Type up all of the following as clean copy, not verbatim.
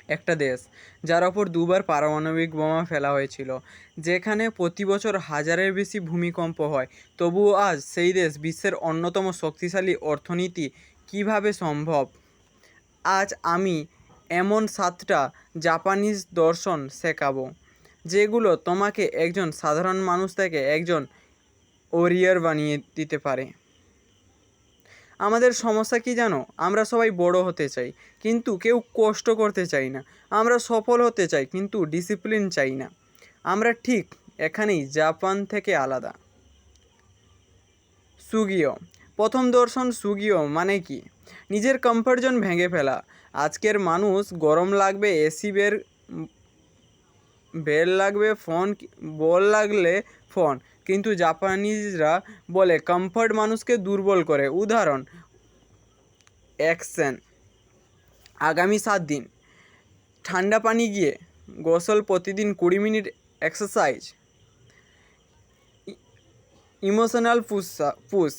একটা দেশ যার ওপর দুবার পারমাণবিক বোমা ফেলা হয়েছিল, যেখানে প্রতি বছর হাজারের বেশি ভূমিকম্প হয়, তবুও আজ সেই দেশ বিশ্বের অন্যতম শক্তিশালী অর্থনীতি কিভাবে সম্ভব? আজ আমি এমন 7টা জাপানিজ দর্শন শেখাবো যেগুলো তোমাকে একজন সাধারণ মানুষ থেকে একজন ওরিয়ার বানিয়ে দিতে পারে। আমাদের সমস্যা কি জানো? আমরা সবাই বড় হতে চাই, কিন্তু কেউ কষ্ট করতে চাই না। আমরা সফল হতে চাই, কিন্তু ডিসিপ্লিন চাই না। আমরা ঠিক এখানেই জাপান থেকে আলাদা। সুগিও প্রথম দর্শন সুগিও মানে কি? নিজের কমফর্ট জোন ভেঙে ফেলা। আজকের মানুষ গরম লাগবে এসি বেল লাগবে ফোন, বল লাগলে ফোন, কিন্তু জাপানিজরা বলে কমফর্ট মানুষকে দুর্বল করে। উদাহরণ, অ্যাকশন। আগামী 7 দিন ঠান্ডা পানি গিয়ে গোসল, প্রতিদিন 20 মিনিট এক্সারসাইজ। ইমোশনাল পুশ,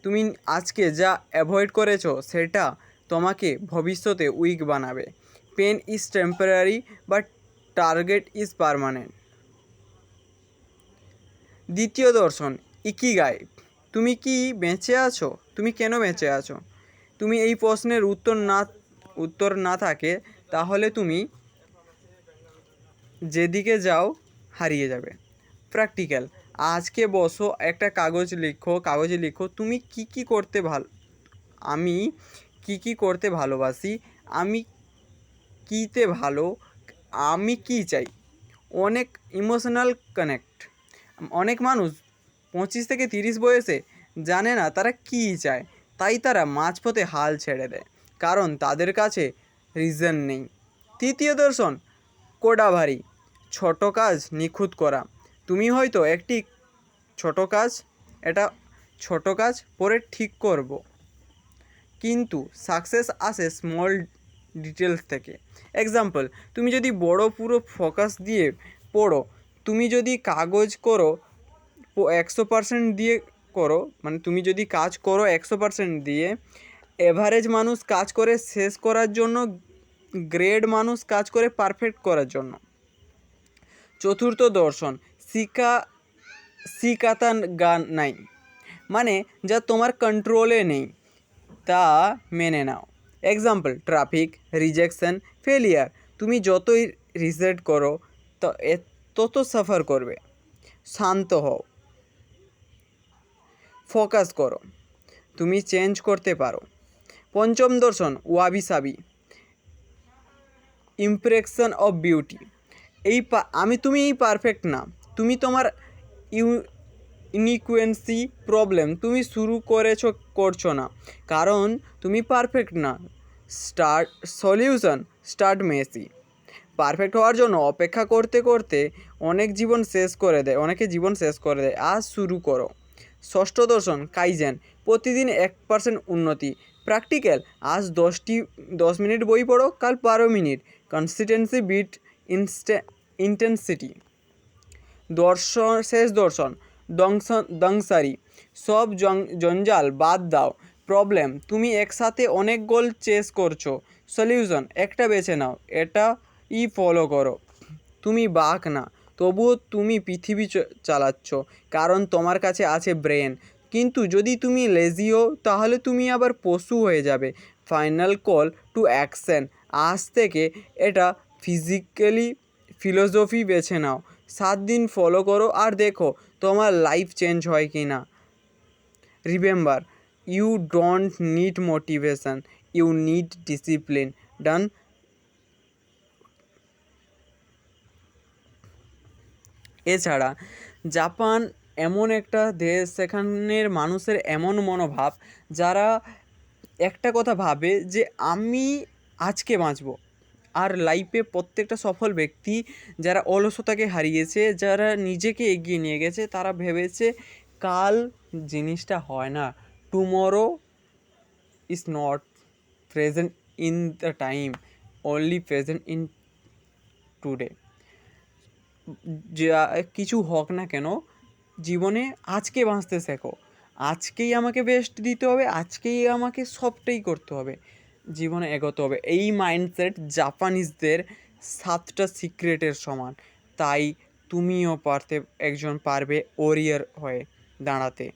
তুমি আজকে যা অ্যাভয়েড করেছো সেটা তোমাকে ভবিষ্যতে উইক বানাবে। Pain is temporary but target is permanent. দ্বিতীয় দর্শন ইকিগাই। তুমি কি বেঁচে আছো? তুমি কেন বেঁচে আছো? তুমি এই প্রশ্নের উত্তর না থাকে, তাহলে তুমি যেদিকে যাও হারিয়ে যাবে। প্র্যাকটিক্যাল, আজকে বসো, একটা কাগজে লিখো তুমি কি করতে আমি কি করতে ভালোবাসি, আমি কিতে ভালো, আমি কি চাই। অনেক ইমোশনাল কানেক্ট। অনেক মানুষ 25 থেকে 30 বয়সে জানে না তারা কী চায়, তাই তারা মাঝপথে হাল ছেড়ে দেয়, কারণ তাদের কাছে রিজন নেই। তৃতীয় দর্শন কোডাভারি, ছোট কাজ নিখুঁত করা। তুমি হয়তো একটি এটা ছোট কাজ পরে ঠিক করব, কিন্তু সাকসেস আসে স্মল ডিটেলস থেকে। এক্সাম্পল, তুমি যদি পুরো ফোকাস দিয়ে পড়ো, তুমি যদি কাগজ করো 100% দিয়ে করো, মানে তুমি যদি কাজ করো 100% দিয়ে, এভারেজ মানুষ কাজ করে শেষ করার জন্য, গ্রেড মানুষ কাজ করে পারফেক্ট করার জন্য। চতুর্থ দর্শন শিকাতান গান নাই, মানে যা তোমার কন্ট্রোলে নেই তা মেনে নাও। Example, traffic, rejection, failure. তুমি যতই রিসেট করো তত সাফার করবে। শান্ত হও, ফোকাস করো, তুমি চেঞ্জ করতে পারো। পঞ্চম দর্শন ওয়াবি সাবি, ইমপ্রেশন অফ বিউটি। তুমি পারফেক্ট না, তুমি তোমার ইনিকুয়েন্সি প্রবলেম তুমি শুরু করছো না, কারণ তুমি পারফেক্ট না। Start Messi. পারফেক্ট হওয়ার জন্য অপেক্ষা করতে করতে অনেকে জীবন শেষ করে দেয়। আজ শুরু করো। ষষ্ঠ দর্শন কাইজেন, প্রতিদিন 1% উন্নতি। প্র্যাকটিক্যাল, আজ 10 মিনিট বই পড়ো, কাল 12 মিনিট। Consistency bit intensity. শেষ দর্শন দংসারি, সব জঞ্জাল বাদ দাও। প্রবলেম, তুমি একসাথে অনেক গোল চেস করছো। সলিউশন, একটা বেছে নাও, এটাই ফলো করো। তুমি বাঘ না, তবুও তুমি পৃথিবী চালাচ্ছ, কারণ তোমার কাছে আছে ব্রেন। কিন্তু যদি তুমি লেজি হও, তাহলে তুমি আবার পশু হয়ে যাবে। ফাইনাল কল টু অ্যাকশন, আজ থেকে এটা ফিলোসফি বেছে নাও। 7 দিন ফলো করো আর দেখো তোমার লাইফ চেঞ্জ হয় কি না। Remember, you don't need motivation, you need discipline. Done. এছাড়া জাপান এমন একটা দেশ, সেখানের মানুষের এমন মনোভাব, যারা একটা কথা ভাবে যে আমি আজকে বাঁচবো। আর লাইফে প্রত্যেকটা সফল ব্যক্তি যারা অলসতাকে হারিয়েছে, যারা নিজেকে এগিয়ে নিয়ে গেছে, তারা ভেবেছে কাল জিনিসটা হয় না। Tomorrow is not present in the time, only present in today. যা কিছু হোক না কেন জীবনে আজকে বাঁচতে শেখো। আজকেই আমাকে বেস্ট দিতে হবে, আজকেই আমাকে সবটাই করতে হবে। জীবনে এগোতে হবে। এই মাইন্ডসেট জাপানিজদের 7টা সিক্রেটের সমান। তাই তুমিও পারবে ওরিয়র হয়ে দাঁড়াতে।